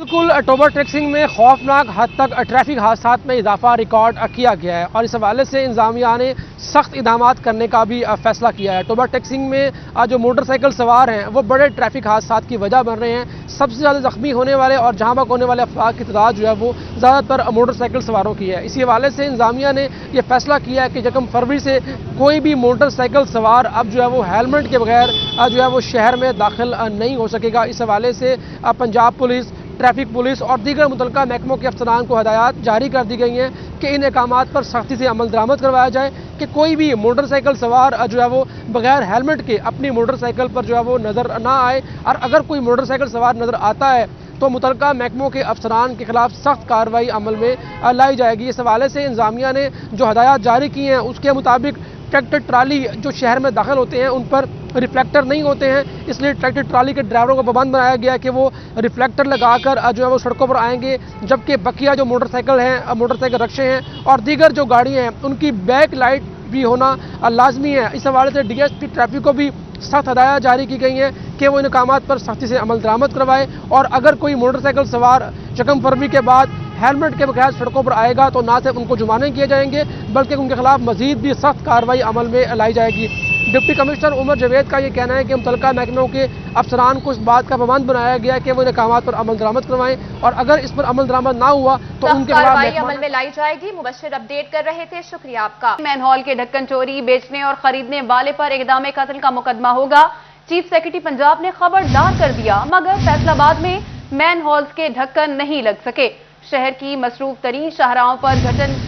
بالکل tuber taxing میں خوفناک حد تک ٹریفک حادثات میں اضافہ ریکارڈ کیا گیا ہے اور اس حوالے سے انتظامیہ نے سخت اقدامات کرنے کا بھی فیصلہ کیا ہے۔ ٹوبر ٹیکسنگ میں جو موٹر سائیکل سوار ہیں وہ بڑے ٹریفک حادثات کی وجہ بن رہے ہیں۔ سب سے زیادہ زخمی ہونے والے اور جہاں بہک ہونے والے افراد کی تعداد جو ہے وہ زیادہ تر موٹر سائیکل سواروں کی ہے۔ اسی حوالے سے انتظامیہ نے یہ فیصلہ کیا ہے کہ 1 فروری سے کوئی بھی موٹر سائیکل سوار اب جو ہے وہ ہیلمٹ کے بغیر جو ہے وہ شہر میں داخل نہیں ہو سکے گا۔ اس حوالے سے پنجاب پولیس، ٹریفک پولیس اور دیگر متعلقہ محکموں کے افسران کو ہدایات جاری کر دی گئی ہیں کہ ان احکامات پر سختی سے عمل درآمد کروایا جائے کہ کوئی بھی موٹر سائیکل سوار جو ہے وہ بغیر ہیلمٹ کے اپنی موٹر سائیکل پر جو ہے وہ نظر نہ آئے، اور اگر کوئی موٹر سائیکل سوار نظر آتا ہے تو متعلقہ محکموں کے افسران کے خلاف سخت کارروائی عمل میں لائی جائے گی۔ اس حوالے سے انتظامیہ نے جو ہدایات جاری کی ہیں اس کے مطابق ٹریکٹر ٹرالی جو شہر میں داخل ہوتے ہیں ان پر ریفلیکٹر نہیں ہوتے ہیں، اس لیے ٹریکٹر ٹرالی کے ڈرائیوروں کو پابند بنایا گیا ہے کہ وہ ریفلیکٹر لگا کر جو ہے وہ سڑکوں پر آئیں گے، جبکہ بقیہ جو موٹر سائیکل ہیں، موٹر سائیکل رکشے ہیں اور دیگر جو گاڑیاں ہیں ان کی بیک لائٹ بھی ہونا لازمی ہے۔ اس حوالے سے ڈی ایس پی ٹریفک کو بھی سخت ہدایات جاری کی گئی ہیں کہ وہ ان احکامات پر سختی سے عمل درآمد کروائے، اور اگر کوئی موٹر سائیکل سوار 1 فروری کے بعد ہیلمٹ کے بغیر سڑکوں پر آئے گا تو نہ صرف ان کو جرمانے کیے جائیں گے بلکہ ان کے خلاف مزید بھی سخت کارروائی عمل میں لائی جائے گی۔ ڈپٹی کمشنر عمر جاوید کا یہ کہنا ہے کہ متعلقہ محکموں کے افسران کو اس بات کا پابند بنایا گیا ہے کہ وہ ان احکامات پر عمل درآمد کروائیں، اور اگر اس پر عمل درآمد نہ ہوا تو ان کے خلاف کارروائی عمل میں لائی جائے گی۔ مبشر اپ ڈیٹ کر رہے تھے، شکریہ آپ کا۔ مین ہال کے ڈھکن چوری، بیچنے اور خریدنے والے پر اقدام قتل کا مقدمہ ہوگا۔ چیف سیکرٹری پنجاب نے خبردار کر دیا، مگر فیصل آباد میں مین ہالز کے ڈھکن نہیں لگ سکے۔ شہر کی مصروف ترین شاہراہوں پر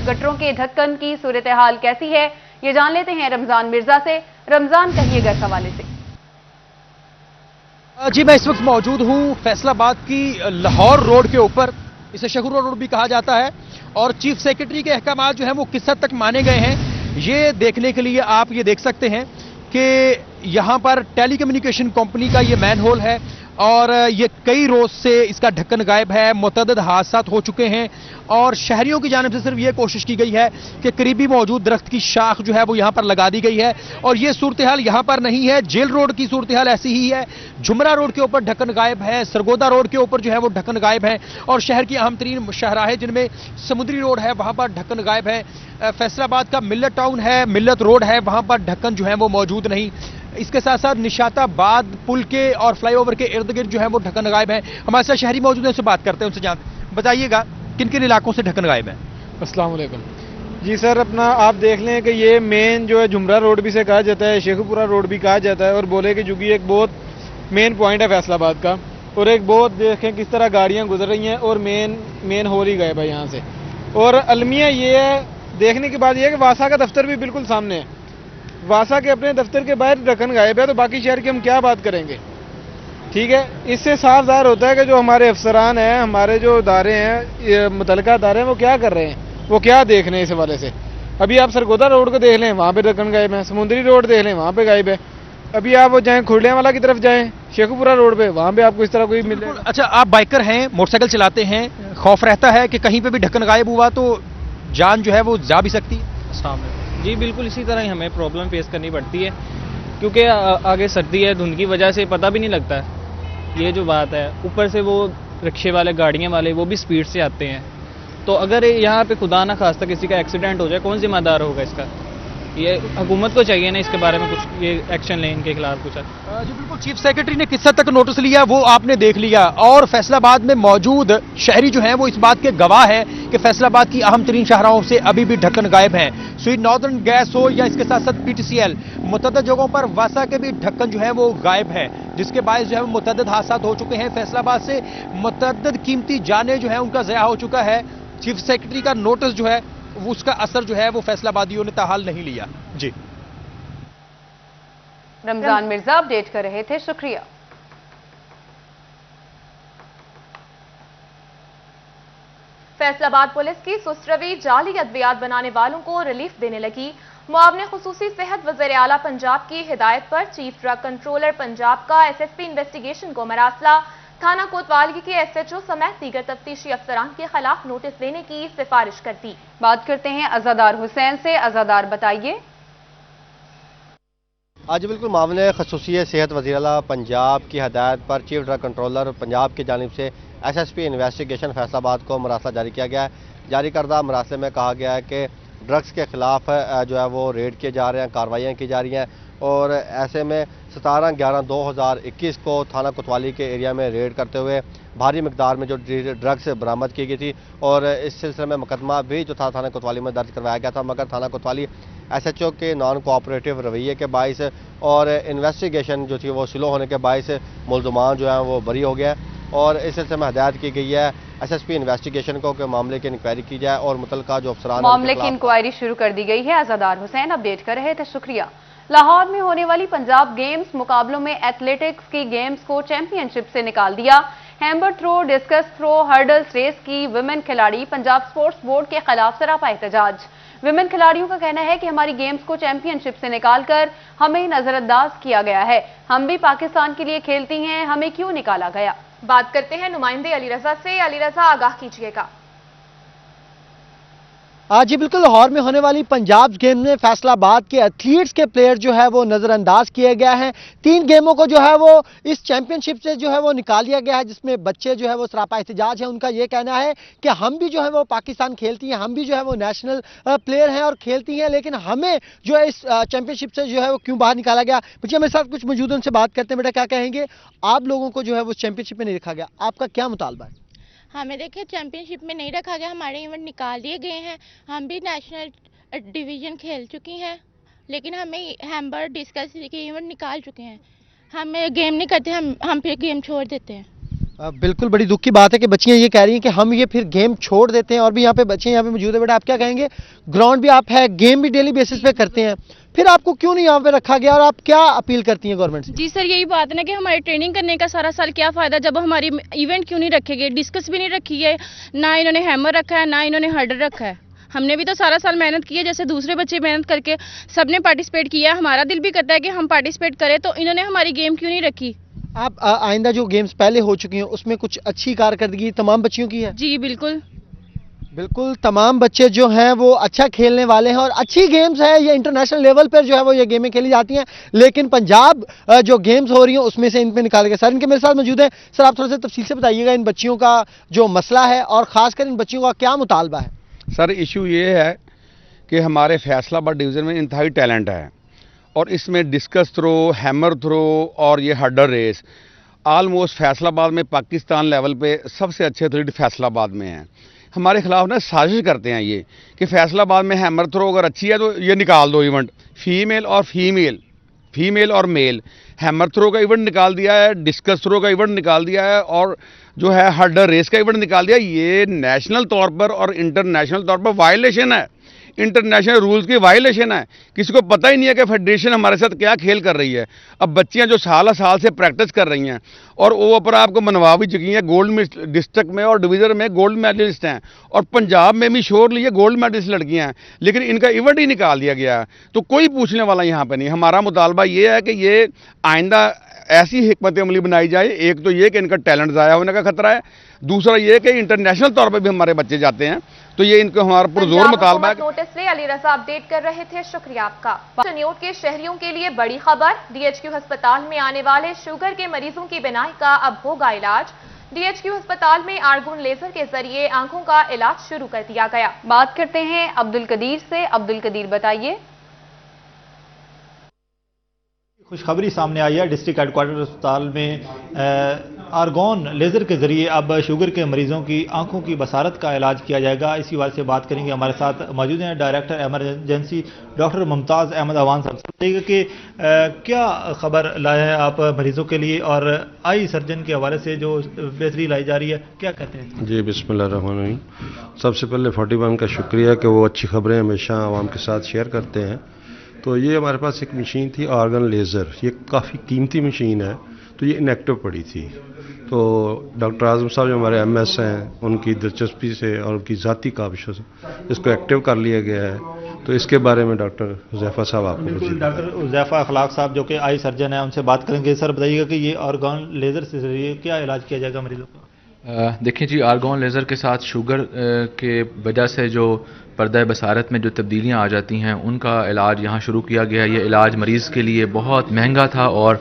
گٹروں کے ڈھکن کی صورتحال کیسی ہے، یہ جان لیتے ہیں رمضان مرزا سے۔ رمضان کہیے گا اس حوالے سے۔ جی میں اس وقت موجود ہوں فیصل آباد کی لاہور روڈ کے اوپر، اسے شہرہ روڈ بھی کہا جاتا ہے، اور چیف سیکرٹری کے احکامات جو ہیں وہ کس حد تک مانے گئے ہیں یہ دیکھنے کے لیے آپ یہ دیکھ سکتے ہیں کہ یہاں پر ٹیلی کمیونیکیشن کمپنی کا یہ مین ہول ہے اور یہ کئی روز سے اس کا ڈھکن غائب ہے۔ متعدد حادثات ہو چکے ہیں اور شہریوں کی جانب سے صرف یہ کوشش کی گئی ہے کہ قریبی موجود درخت کی شاخ جو ہے وہ یہاں پر لگا دی گئی ہے، اور یہ صورتحال یہاں پر نہیں ہے۔ جیل روڈ کی صورتحال ایسی ہی ہے، جمرہ روڈ کے اوپر ڈھکن غائب ہے، سرگودا روڈ کے اوپر جو ہے وہ ڈھکن غائب ہے، اور شہر کی اہم ترین شاہراہیں جن میں سمندری روڈ ہے وہاں پر ڈھکن غائب ہے۔ فیصل آباد کا ملت ٹاؤن ہے، ملت روڈ ہے، وہاں پر ڈھکن جو ہے وہ موجود نہیں۔ اس کے ساتھ ساتھ نشاط آباد پل کے اور فلائی اوور کے ارد گرد جو ہے وہ ڈھکن غائب ہے۔ ہمارے ساتھ شہری موجود ہیں، ان سے بات کرتے ہیں، ان سے جانتے ہیں۔ بتائیے گا کن کن علاقوں سے ڈھکن غائب ہے؟ السلام علیکم جی سر، اپنا آپ دیکھ لیں کہ یہ مین جو ہے جمرہ روڈ بھی سے کہا جاتا ہے، شیخو پورہ روڈ بھی کہا جاتا ہے، اور بولے کہ چونکہ ایک بہت مین پوائنٹ ہے فیصل آباد کا، اور ایک بہت دیکھیں کس طرح گاڑیاں گزر رہی ہیں اور مین ہول ہی غائب ہے یہاں سے۔ اور المیہ یہ ہے دیکھنے کے بعد یہ ہے کہ واسا کا دفتر بھی بالکل سامنے ہے، واسا کے اپنے دفتر کے باہر ڈھکن غائب ہے، تو باقی شہر کی ہم کیا بات کریں گے؟ ٹھیک ہے، اس سے صاف ظاہر ہوتا ہے کہ جو ہمارے افسران ہیں، ہمارے جو ادارے ہیں، متعلقہ ادارے ہیں، وہ کیا کر رہے ہیں، وہ کیا دیکھ رہے ہیں اس حوالے سے۔ ابھی آپ سرگودا روڈ کو دیکھ لیں، وہاں پہ ڈھکن غائب ہے، سمندری روڈ دیکھ لیں، وہاں پہ غائب ہے۔ ابھی آپ وہ جائیں کھرڑیاں والا کی طرف جائیں، شیخو پورہ روڈ پہ، وہاں پہ آپ کو اس طرح کوئی ملے۔ اچھا، آپ بائکر ہیں، موٹر سائیکل چلاتے ہیں، خوف رہتا ہے کہ کہیں پہ بھی ڈھکن غائب ہوا تو جان جو ہے وہ جا بھی سکتی ہے؟ السلام علیکم جی، بالکل اسی طرح ہی ہمیں پرابلم فیس کرنی پڑتی ہے، کیونکہ آگے سردی ہے، دھند کی وجہ سے پتہ بھی نہیں لگتا ہے، یہ جو بات ہے۔ اوپر سے وہ رکشے والے، گاڑیاں والے، وہ بھی سپیڈ سے آتے ہیں، تو اگر یہاں پہ خدا نہ خواستہ کسی کا ایکسیڈنٹ ہو جائے، کون ذمہ دار ہوگا اس کا؟ یہ حکومت کو چاہیے نا اس کے بارے میں کچھ یہ ایکشن لیں، ان کے خلاف کچھ۔ جی بالکل، چیف سیکرٹری نے کس حد تک نوٹس لیا وہ آپ نے دیکھ لیا، اور فیصل آباد میں موجود شہری جو ہیں وہ اس بات کے گواہ ہیں کہ فیصل آباد کی اہم ترین شاہراہوں سے ابھی بھی ڈھکن غائب ہیں۔ سویٹ ناردرن گیس ہو یا اس کے ساتھ ساتھ پی ٹی سی ایل، متعدد جگہوں پر واسا کے بھی ڈھکن جو ہے وہ غائب ہے، جس کے باعث جو ہے متعدد حادثات ہو چکے ہیں۔ فیصل آباد سے متعدد قیمتی جانیں جو ہیں ان کا ضیاع ہو چکا ہے۔ چیف سیکرٹری کا نوٹس جو ہے اس کا اثر جو ہے وہ فیصل آبادیوں نے تاحال نہیں لیا۔ جی رمضان مرزا اپ ڈیٹ کر رہے تھے، شکریہ۔ فیصل آباد پولیس کی سست روی جعلی ادویات بنانے والوں کو ریلیف دینے لگی۔ معاون خصوصی صحت وزیر اعلیٰ پنجاب کی ہدایت پر چیف ڈرگ کنٹرولر پنجاب کا ایس ایس پی انویسٹیگیشن کو مراسلہ، تھانہ کوتوالگی کے ایس ایچ او سمیت دیگر تفتیشی افسران کے خلاف نوٹس دینے کی سفارش کر دی۔ بات کرتے ہیں عزادار حسین سے۔ عزادار بتائیے۔ آج بالکل معاون خصوصی صحت وزیر اعلیٰ پنجاب کی ہدایت پر چیف ڈرگ کنٹرولر پنجاب کی جانب سے ایس ایس پی انویسٹیگیشن فیصلہ آباد کو مراسلہ جاری کیا گیا ہے۔ جاری کردہ مراسلے میں کہا گیا ہے کہ ڈرگس کے خلاف جو ہے وہ ریڈ کیے جا رہے ہیں، کارروائیاں کی جا رہی ہیں، اور ایسے میں 17/11/2021 کو تھانہ کوتوالی کے ایریا میں ریڈ کرتے ہوئے بھاری مقدار میں جو ڈرگس برآمد کی گئی تھی، اور اس سلسلے میں مقدمہ بھی جو تھا تھانہ کوتوالی میں درج کروایا گیا تھا، مگر تھانہ کوتوالی ایس ایچ او کے نان کوآپریٹو رویے کے باعث اور انویسٹیگیشن جو تھی وہ سلو ہونے کے باعث ملزمان جو ہیں وہ بری ہو گیا، اور اس سلسلے میں ہدایت کی گئی ہے ایس ایس پی انویسٹیگیشن کو کہ معاملے کی انکوائری کی جائے اور متعلقہ جو افسران معاملے کی انکوائری شروع کر دی گئی ہے۔ عزادار حسین اپڈیٹ کر رہے تھے، شکریہ۔ لاہور میں ہونے والی پنجاب گیمز مقابلوں میں ایتھلیٹکس کی گیمز کو چیمپئن شپ سے نکال دیا۔ Hammer throw, discus throw, hurdles race کی ویمن کھلاڑی پنجاب سپورٹس بورڈ کے خلاف سراپا احتجاج۔ ویمن کھلاڑیوں کا کہنا ہے کہ ہماری گیمز کو چیمپئن شپ سے نکال کر ہمیں نظر انداز کیا گیا ہے، ہم بھی پاکستان کے لیے کھیلتی ہیں، ہمیں کیوں نکالا گیا؟ بات کرتے ہیں نمائندے علی رضا سے۔ علی رضا، آگاہ کیجیے گا۔ جی بالکل، لاہور میں ہونے والی پنجاب گیم میں فیصل آباد کے ایتھلیٹس کے پلیئر جو ہے وہ نظر انداز کیے گئے ہیں۔ 3 گیموں کو جو ہے وہ اس چیمپئن شپ سے جو ہے وہ نکال دیا گیا ہے، جس میں بچے جو ہے وہ سراپا احتجاج ہیں۔ ان کا یہ کہنا ہے کہ ہم بھی جو ہے وہ پاکستان کھیلتی ہیں، ہم بھی جو ہے وہ نیشنل پلیئر ہیں اور کھیلتی ہیں، لیکن ہمیں جو ہے اس چیمپئن شپ سے جو ہے وہ کیوں باہر نکالا گیا؟ بچے ہمارے ساتھ کچھ موجود ہیں، ان سے بات کرتے ہیں۔ بیٹا کیا کہیں گے؟ آپ لوگوں کو جو ہے وہ چیمپئن شپ میں نہیں رکھا گیا، آپ کا کیا مطالبہ ہے؟ ہمیں دیکھیں چیمپئن شپ میں نہیں رکھا گیا، ہمارے ایونٹ نکال دیے گئے ہیں، ہم بھی نیشنل ڈویژن کھیل چکی ہیں، لیکن ہمیں ہیمبر ڈسکس کے ایونٹ نکال چکے ہیں، ہم گیم نہیں کرتے، ہم پھر گیم چھوڑ دیتے ہیں۔ بالکل بڑی دکھ کی بات ہے کہ بچیاں یہ کہہ رہی ہیں کہ ہم یہ پھر گیم چھوڑ دیتے ہیں، اور بھی یہاں پہ بچے یہاں پہ موجود ہیں۔ بیٹا آپ کیا کہیں گے؟ گراؤنڈ بھی آپ ہے، گیم بھی ڈیلی بیسس پہ کرتے ہیں، پھر آپ کو کیوں نہیں یہاں پہ رکھا گیا، اور آپ کیا اپیل کرتی ہیں گورنمنٹ سے؟ جی سر، یہی بات ہے نا کہ ہماری ٹریننگ کرنے کا سارا سال کیا فائدہ جب ہماری ایونٹ کیوں نہیں رکھے گئے؟ ڈسکس بھی نہیں رکھی ہے، نہ انہوں نے ہیمر رکھا ہے، نہ انہوں نے ہرڈل رکھا ہے۔ ہم نے بھی تو سارا سال محنت کی ہے، جیسے دوسرے بچے محنت کر کے سب نے پارٹیسپیٹ کیا ہے، ہمارا دل بھی کرتا ہے کہ ہم پارٹیسپیٹ کریں، تو انہوں نے ہماری گیم کیوں نہیں رکھی؟ آپ آئندہ جو گیمز پہلے ہو چکی ہیں اس میں کچھ اچھی کارکردگی تمام بچیوں کی ہے؟ جی بالکل بالکل، تمام بچے جو ہیں وہ اچھا کھیلنے والے ہیں، اور اچھی گیمز ہے، یہ انٹرنیشنل لیول پر جو ہے وہ یہ گیمیں کھیلی جاتی ہیں، لیکن پنجاب جو گیمز ہو رہی ہیں اس میں سے ان پہ نکال گئے۔ سر ان کے میرے ساتھ موجود ہیں، سر آپ تھوڑا سا تفصیل سے بتائیے گا ان بچیوں کا جو مسئلہ ہے، اور خاص کر ان بچیوں کا کیا مطالبہ ہے؟ سر ایشو یہ ہے کہ ہمارے فیصل آباد ڈویژن میں انتہائی ٹیلنٹ ہے، اور اس میں ڈسکس تھرو، ہیمر تھرو اور یہ ہرڈل ریس آلموسٹ فیصل آباد میں پاکستان لیول پہ سب سے اچھے ایتھلیٹ فیصل آباد میں ہیں۔ ہمارے خلاف نا سازش کرتے ہیں یہ کہ فیصل آباد میں ہیمر تھرو اگر اچھی ہے تو یہ نکال دو ایونٹ، فیمیل اور میل، ہیمر تھرو کا ایونٹ نکال دیا ہے، ڈسکس تھرو کا ایونٹ نکال دیا ہے، اور جو ہے ہرڈل ریس کا ایونٹ نکال دیا۔ یہ نیشنل طور پر اور انٹرنیشنل طور پر وائلیشن ہے، انٹرنیشنل رولز کی وائلیشن ہے۔ کسی کو پتہ ہی نہیں ہے کہ فیڈریشن ہمارے ساتھ کیا کھیل کر رہی ہے۔ اب بچیاں جو سال سے پریکٹس کر رہی ہیں اور وہ اپنا آپ کو منوا بھی چکی ہیں، گولڈ ڈسٹرکٹ میں اور ڈویژن میں گولڈ میڈلسٹ ہیں، اور پنجاب میں بھی شور لیے گولڈ میڈلسٹ لڑکیاں ہیں، لیکن ان کا ایونٹ ہی نکال دیا گیا ہے، تو کوئی پوچھنے والا یہاں پہ نہیں۔ ہمارا مطالبہ یہ ہے کہ یہ آئندہ ایسی حکمت عملی بنائی جائے، ایک تو یہ کہ ان کا ٹیلنٹ ضائع ہونے کا خطرہ ہے، دوسرا یہ کہ انٹرنیشنل طور پہ بھی ہمارے بچے جاتے ہیں، تو یہ ان کو ہمارا پرزور مطالبہ ہے۔ نوٹس سے علی رضا اپڈیٹ کر رہے تھے، شکریہ آپ کا۔ چنیوٹ کے شہریوں کے لیے بڑی خبر، ڈی ایچ کیو ہسپتال میں آنے والے شوگر کے مریضوں کی بینائی کا اب ہوگا علاج۔ ڈی ایچ کیو ہسپتال میں آرگون لیزر کے ذریعے آنکھوں کا علاج شروع کر دیا گیا۔ بات کرتے ہیں عبدالقدیر سے۔ عبدالقدیر بتائیے۔ خوشخبری سامنے آئی ہے، ڈسٹرکٹ ہیڈ کوارٹر اسپتال میں آرگون لیزر کے ذریعے اب شوگر کے مریضوں کی آنکھوں کی بصارت کا علاج کیا جائے گا۔ اسی بات سے بات کریں گے، ہمارے ساتھ موجود ہیں ڈائریکٹر ایمرجنسی ڈاکٹر ممتاز احمد اوان صاحب۔ بتائیے گا کہ کیا خبر لائے ہیں آپ مریضوں کے لیے، اور آئی سرجن کے حوالے سے جو بہتری لائی جا رہی ہے، کیا کہتے ہیں؟ جی بسم اللہ الرحمن الرحیم۔ سب سے پہلے 41 کا شکریہ کہ وہ اچھی خبریں ہمیشہ عوام کے ساتھ شیئر کرتے ہیں۔ تو یہ ہمارے پاس ایک مشین تھی آرگن لیزر، یہ کافی قیمتی مشین ہے، تو یہ انیکٹیو پڑی تھی، تو ڈاکٹر اعظم صاحب جو ہمارے ایم ایس ہیں ان کی دلچسپی سے اور ان کی ذاتی کاوشوں سے اس کو ایکٹیو کر لیا گیا ہے۔ تو اس کے بارے میں ڈاکٹر حذیفہ صاحب آپ کو بالکل، ڈاکٹر حذیفہ اخلاق صاحب جو کہ آئی سرجن ہیں ان سے بات کریں گے۔ سر بتائیے گا کہ یہ آرگن لیزر سے ذریعے کیا علاج کیا جائے گا مریضوں کا؟ دیکھیں جی، آرگون لیزر کے ساتھ شوگر کے وجہ سے جو پردہ بصارت میں جو تبدیلیاں آ جاتی ہیں ان کا علاج یہاں شروع کیا گیا. یہ علاج مریض کے لیے بہت مہنگا تھا اور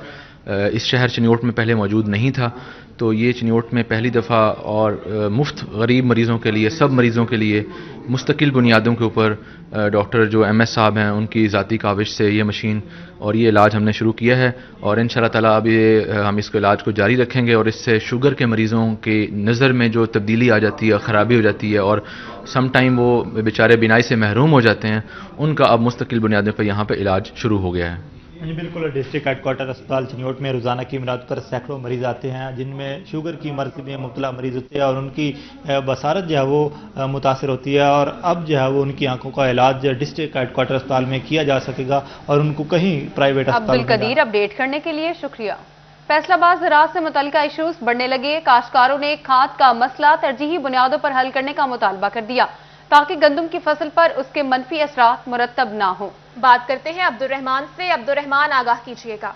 اس شہر چنیوٹ میں پہلے موجود نہیں تھا. تو یہ چنیوٹ میں پہلی دفعہ اور مفت غریب مریضوں کے لیے، سب مریضوں کے لیے مستقل بنیادوں کے اوپر ڈاکٹر جو ایم ایس صاحب ہیں ان کی ذاتی کاوش سے یہ مشین اور یہ علاج ہم نے شروع کیا ہے. اور انشاءاللہ تعالیٰ اب ہم اس کو علاج کو جاری رکھیں گے اور اس سے شوگر کے مریضوں کی نظر میں جو تبدیلی آ جاتی ہے، خرابی ہو جاتی ہے اور سم ٹائم وہ بیچارے بینائی سے محروم ہو جاتے ہیں، ان کا اب مستقل بنیادوں پر یہاں پہ علاج شروع ہو گیا ہے. جی بالکل. ڈسٹرکٹ ہیڈ کوارٹر اسپتال چنیوٹ میں روزانہ کی امراض پر سینکڑوں مریض آتے ہیں جن میں شوگر کی مرض میں مبتلا مریض ہوتے ہیں اور ان کی بصارت جو ہے وہ متاثر ہوتی ہے اور اب جو ہے وہ ان کی آنکھوں کا علاج ڈسٹرکٹ ہیڈ کوارٹر اسپتال میں کیا جا سکے گا اور ان کو کہیں پرائیویٹ اسپتال. عبدالقدیر اپڈیٹ کرنے کے لیے شکریہ. فیصل آباد زراعت سے متعلقہ ایشوز بڑھنے لگے. کاشتکاروں نے کھاد کا مسئلہ ترجیحی بنیادوں پر حل کرنے کا مطالبہ کر دیا تاکہ گندم کی فصل پر اس کے منفی اثرات مرتب نہ ہوں. بات کرتے ہیں عبد الرحمان سے. عبد الرحمان آگاہ کیجیے گا.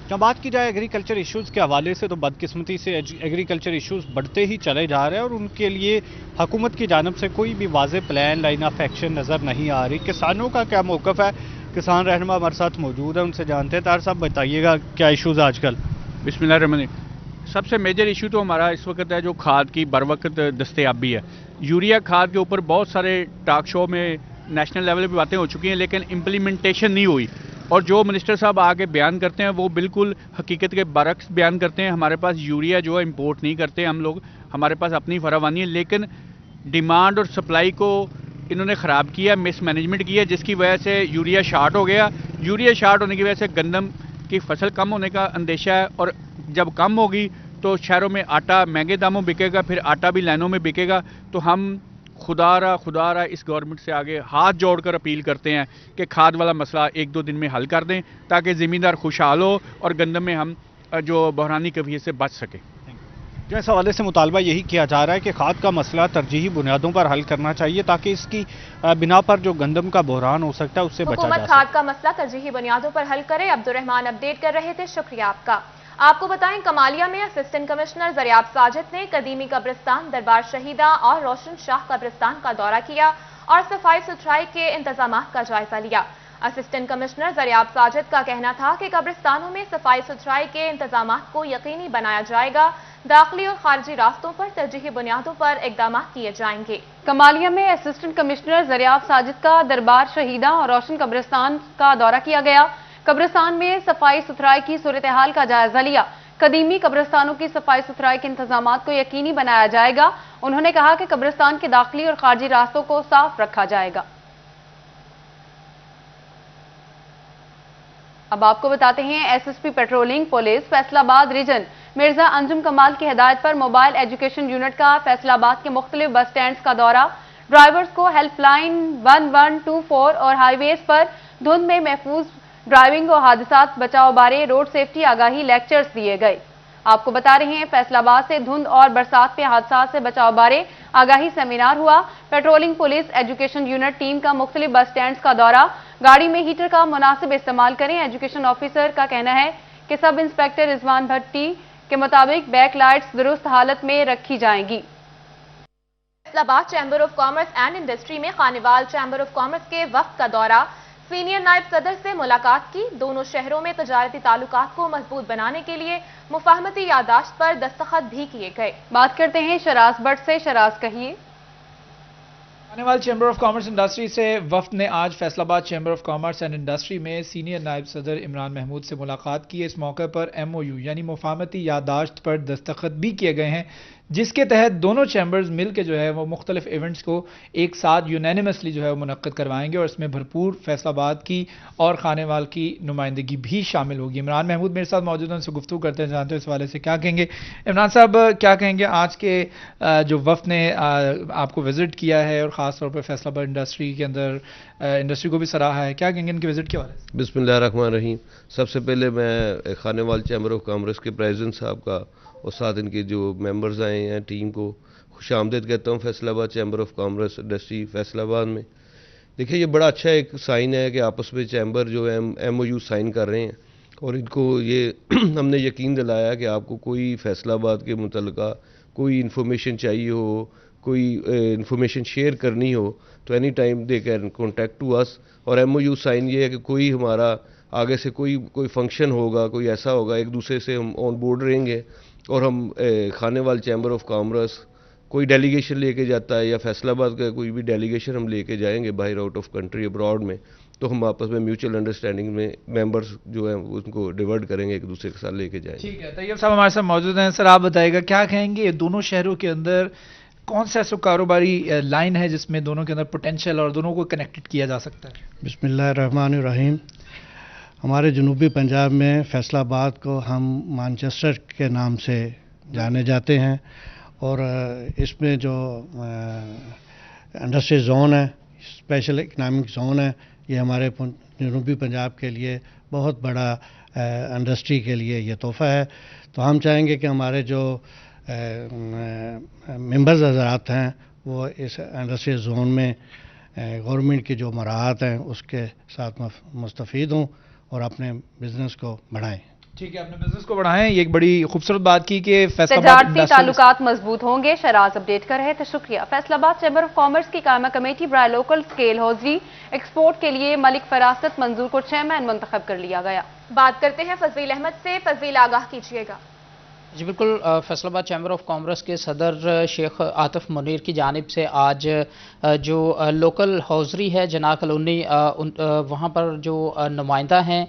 جب بات کی جائے ایگریکلچر ایشوز کے حوالے سے تو بدقسمتی سے ایگریکلچر ایشوز بڑھتے ہی چلے جا رہے ہیں اور ان کے لیے حکومت کی جانب سے کوئی بھی واضح پلان، لائن آف ایکشن نظر نہیں آ رہی. کسانوں کا کیا موقف ہے؟ کسان رہنما ہمارے ساتھ موجود ہے، ان سے جانتے ہیں. طاہر صاحب بتائیے گا کیا ایشوز آج کل؟ بسم اللہ الرحمن الرحیم. سب سے میجر ایشو تو ہمارا اس وقت ہے جو کھاد کی بر وقت دستیابی ہے. یوریا کھاد کے اوپر بہت سارے ٹاک شو میں نیشنل لیول پہ باتیں ہو چکی ہیں لیکن امپلیمنٹیشن نہیں ہوئی اور جو منسٹر صاحب آگے بیان کرتے ہیں وہ بالکل حقیقت کے برعکس بیان کرتے ہیں. ہمارے پاس یوریا جو ہے امپورٹ نہیں کرتے ہم لوگ، ہمارے پاس اپنی فراوانی ہے لیکن ڈیمانڈ اور سپلائی کو انہوں نے خراب کیا، مس مینجمنٹ کیا جس کی وجہ سے یوریا شارٹ ہو گیا. یوریا شارٹ ہونے کی وجہ سے گندم کی فصل کم ہونے کا اندیشہ ہے اور جب کم ہوگی تو شہروں میں آٹا مہنگے داموں بکے گا، پھر آٹا بھی لائنوں میں بکے گا. تو ہم خدا را اس گورنمنٹ سے آگے ہاتھ جوڑ کر اپیل کرتے ہیں کہ کھاد والا مسئلہ 1-2 دن میں حل کر دیں تاکہ زمیندار خوشحال ہو اور گندم میں ہم جو بحرانی کیفیت سے بچ سکیں. جو اس حوالے سے مطالبہ یہی کیا جا رہا ہے کہ کھاد کا مسئلہ ترجیحی بنیادوں پر حل کرنا چاہیے تاکہ اس کی بنا پر جو گندم کا بحران ہو سکتا ہے اس سے بچا جا سکے. حکومت کھاد کا مسئلہ ترجیحی بنیادوں پر حل کرے. عبد الرحمان اپڈیٹ کر رہے تھے، شکریہ آپ کا. آپ کو بتائیں کمالیہ میں اسسٹنٹ کمشنر زریاب ساجد نے قدیمی قبرستان دربار شہیدہ اور روشن شاہ قبرستان کا دورہ کیا اور صفائی ستھرائی کے انتظامات کا جائزہ لیا. اسسٹنٹ کمشنر زریاب ساجد کا کہنا تھا کہ قبرستانوں میں صفائی ستھرائی کے انتظامات کو یقینی بنایا جائے گا. داخلی اور خارجی راستوں پر ترجیحی بنیادوں پر اقدامات کیے جائیں گے. کمالیہ میں اسسٹنٹ کمشنر زریاب ساجد کا دربار شہیدہ اور روشن قبرستان کا دورہ کیا گیا. قبرستان میں صفائی ستھرائی کی صورتحال کا جائزہ لیا. قدیمی قبرستانوں کی صفائی ستھرائی کے انتظامات کو یقینی بنایا جائے گا. انہوں نے کہا کہ قبرستان کے داخلی اور خارجی راستوں کو صاف رکھا جائے گا. اب آپ کو بتاتے ہیں S S P patrolling police Faisal آباد ریجن مرزا انجم کمال کی ہدایت پر موبائل ایجوکیشن یونٹ کا فیصل آباد کے مختلف بس سٹینڈز کا دورہ. ڈرائیورز کو ہیلپ لائن 1124 اور ہائی ویز پر دھند میں محفوظ ڈرائیونگ اور حادثات بچاؤ بارے روڈ سیفٹی آگاہی لیکچرز دیے گئے. آپ کو بتا رہے ہیں فیصل آباد سے دھند اور برسات میں حادثات سے بچاؤ بارے آگاہی سیمینار ہوا. Patrolling police education unit team کا مختلف بس سٹینڈز کا دورہ. گاڑی میں ہیٹر کا مناسب استعمال کریں. ایجوکیشن آفیسر کا کہنا ہے کہ سب انسپیکٹر رضوان بھٹی کے مطابق بیک لائٹس درست حالت میں رکھی جائیں گی. فیصل آباد chamber of commerce and industry میں خانیوال چیمبر آف کامرس کے وفد کا دورہ. سینئر نائب صدر سے ملاقات کی. دونوں شہروں میں تجارتی تعلقات کو مضبوط بنانے کے لیے مفاہمتی یادداشت پر دستخط بھی کیے گئے. بات کرتے ہیں شراز بٹ سے. شراز کہیے. Khanewal chamber of commerce industry سے وفد نے آج فیصل آباد chamber of commerce and industry میں سینئر نائب صدر عمران محمود سے ملاقات کی. اس موقع پر MOU یعنی مفاہمتی یادداشت پر دستخط بھی کیے گئے ہیں جس کے تحت دونوں چیمبرز مل کے جو ہے وہ مختلف ایونٹس کو ایک ساتھ یونینیمسلی جو ہے وہ منعقد کروائیں گے اور اس میں بھرپور فیصل آباد کی اور خانیوال کی نمائندگی بھی شامل ہوگی. عمران محمود میرے ساتھ موجود ہیں، ان سے گفتگو کرتے ہیں، جانتے ہیں اس حوالے سے کیا کہیں گے. عمران صاحب کیا کہیں گے آج کے جو وفد نے آپ کو وزٹ کیا ہے اور خاص طور پر فیصل آباد انڈسٹری کے اندر انڈسٹری کو بھی سراہا ہے، کیا کہیں گے ان کے وزٹ کے حوالے سے؟ بسم اللہ الرحمن الرحیم. سب سے پہلے میں خانیوال چیمبر آف کامرس کے پریزیڈنٹ صاحب کا اور ساتھ ان کے جو ممبرز آئے ہیں ٹیم کو خوش آمدید کہتا ہوں فیصل آباد chamber of commerce industry Faisal آباد میں. دیکھیں یہ بڑا اچھا ایک سائن ہے کہ آپس میں چیمبر جو MOU سائن کر رہے ہیں اور ان کو یہ ہم نے یقین دلایا کہ آپ کو کوئی فیصل آباد کے متعلقہ کوئی انفارمیشن چاہیے ہو، کوئی انفارمیشن شیئر کرنی ہو تو any time they can contact to us. اور ایم او یو سائن یہ ہے کہ کوئی ہمارا آگے سے کوئی فنکشن ہوگا، کوئی ایسا ہوگا، ایک دوسرے سے ہم آن بورڈ رہیں گے. اور ہم کھانے وال چیمبر آف کامرس کوئی ڈیلیگیشن لے کے جاتا ہے یا فیصل آباد کا کوئی بھی ڈیلیگیشن ہم لے کے جائیں گے باہر آؤٹ آف کنٹری ابراڈ میں، تو ہم آپس میں میوچل انڈرسٹینڈنگ میں ممبرس جو ہیں ان کو ڈیورٹ کریں گے، ایک دوسرے کے ساتھ لے کے جائیں گے. ٹھیک ہے، طیب صاحب ہمارے ساتھ موجود ہیں. سر آپ بتائیے گا کیا کہیں گے دونوں شہروں کے اندر کون سا ایسا کاروباری لائن ہے جس میں دونوں کے اندر پوٹینشیل اور دونوں کو کنیکٹڈ کیا جا سکتا ہے؟ بسم اللہ الرحمن الرحیم. ہمارے جنوبی پنجاب میں فیصل آباد کو ہم مانچسٹر کے نام سے جانے جاتے ہیں، اور اس میں جو انڈسٹری زون ہے، اسپیشل اکنامک زون ہے، یہ ہمارے جنوبی پنجاب کے لیے بہت بڑا انڈسٹری کے لیے یہ تحفہ ہے. تو ہم چاہیں گے کہ ہمارے جو ممبرز حضرات ہیں وہ اس انڈسٹری زون میں گورنمنٹ کی جو مراعات ہیں اس کے ساتھ مستفید ہوں اور اپنے بزنس کو بڑھائیں. ٹھیک ہے، اپنے بزنس کو بڑھائیں. یہ ایک بڑی خوبصورت بات کی کہ فیصل آباد تجارتی تعلقات مضبوط ہوں گے. شہراز اپڈیٹ کر رہے تھے، شکریہ. فیصل آباد چیمبر آف کامرس کی قائمہ کمیٹی برائے لوکل سکیل ہوزری ایکسپورٹ کے لیے ملک فراست منظور کو چیئرمین منتخب کر لیا گیا. بات کرتے ہیں فضیل احمد سے. فضیل آگاہ کیجیے گا. جی بالکل، فیصل آباد چیمبر آف کامرس کے صدر شیخ عاطف منیر کی جانب سے آج جو لوکل ہوزری ہے جناح کالونی، وہاں پر جو نمائندہ ہیں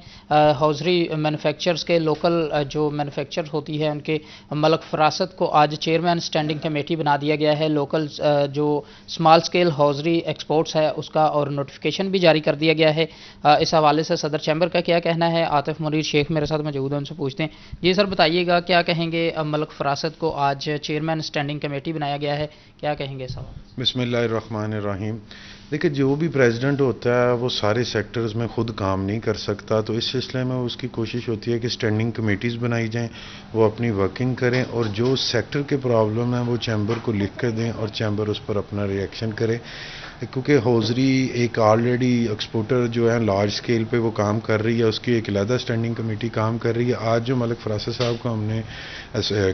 ہوزری مینوفیکچرز کے، لوکل جو مینوفیکچر ہوتی ہے ان کے ملک فراست کو آج چیئرمین اسٹینڈنگ کمیٹی بنا دیا گیا ہے. لوکل جو اسمال اسکیل ہوزری ایکسپورٹس ہے اس کا اور نوٹیفیکیشن بھی جاری کر دیا گیا ہے. اس حوالے سے صدر چیمبر کا کیا کہنا ہے؟ عاطف منیر شیخ میرے ساتھ موجود ہیں، ان سے پوچھتے ہیں. جی سر بتائیے گا کیا کہیں گے، ملک فراست کو آج چیئرمین اسٹینڈنگ کمیٹی بنایا گیا ہے، کیا کہیں گے صاحب؟ بسم اللہ الرحمن الرحیم. دیکھیں، جو بھی پریزیڈنٹ ہوتا ہے وہ سارے سیکٹرز میں خود کام نہیں کر سکتا، تو اس سلسلے میں اس کی کوشش ہوتی ہے کہ اسٹینڈنگ کمیٹیز بنائی جائیں، وہ اپنی ورکنگ کریں اور جو سیکٹر کے پرابلم ہیں وہ چیمبر کو لکھ کے دیں اور چیمبر اس پر اپنا ریئیکشن کرے. کیونکہ ہوزری ایک آلریڈی ایکسپورٹر جو ہے لارج اسکیل پہ وہ کام کر رہی ہے، اس کی ایک علیحدہ اسٹینڈنگ کمیٹی کام کر رہی ہے. آج جو ملک فراست صاحب کو ہم نے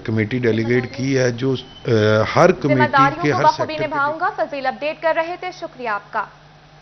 کمیٹی ڈیلیگیٹ کی ہے جو ہر کمیٹی کے ہر سیکٹر نبھاؤں گا. فضیل اپڈیٹ کر رہے تھے، شکریہ آپ کا.